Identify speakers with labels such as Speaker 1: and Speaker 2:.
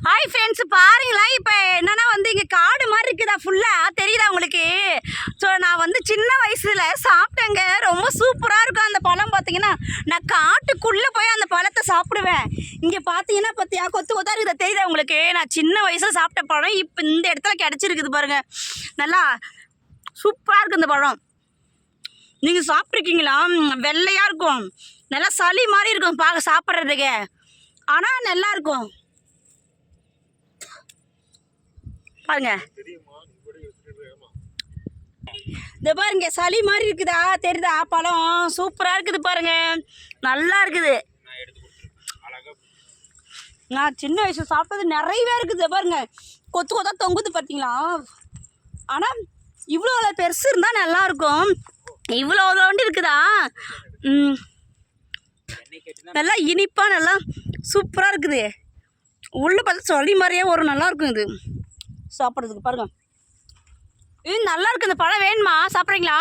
Speaker 1: Hi friends, பாருங்களா இப்போ என்னன்னா வந்து இங்கே காடு மாதிரி இருக்குதா ஃபுல்லாக தெரியுதா உங்களுக்கு? ஸோ நான் வந்து சின்ன வயசில் சாப்பிட்டேங்க, ரொம்ப சூப்பராக இருக்கும் அந்த பழம். பார்த்தீங்கன்னா நான் காட்டுக்குள்ளே போய் அந்த பழத்தை சாப்பிடுவேன். இங்கே பார்த்தீங்கன்னா பார்த்தியா கொத்து கொத்தா இருக்குதா தெரியுதா உங்களுக்கு? நான் சின்ன வயசில் சாப்பிட்ட பழம் இப்போ இந்த இடத்துல கிடச்சிருக்குது பாருங்கள். நல்லா சூப்பராக இருக்குது இந்த பழம். நீங்கள் சாப்பிட்ருக்கீங்களா? வெள்ளையாக இருக்கும், நல்லா சளி மாதிரி இருக்கும் பார்க்க சாப்பிட்றதுக்கு, ஆனால் நல்லா இருக்கும் பாருங்க. இந்த பாருங்க சளி மாதிரி இருக்குதா தெரியுதா? பழம் சூப்பராக இருக்குது பாருங்க, நல்லா இருக்குது. நான் சின்ன வயசு சாப்பிட்டது நிறையவே இருக்குது பாருங்க, கொத்து கொத்தா தொங்குது பார்த்தீங்களா? ஆனால் இவ்வளோ பெருசு இருந்தால் நல்லாயிருக்கும். இவ்வளோ இருக்குதா? நல்லா இனிப்பாக நல்லா சூப்பராக இருக்குது. உள்ளே பார்த்தா சளி மாதிரியே ஒரு நல்லாயிருக்கும் இது சாப்பிட்றதுக்கு. பாருங்கள், இது நல்லா இருக்குது. இந்த பழம் வேணுமா? சாப்பிட்றீங்களா?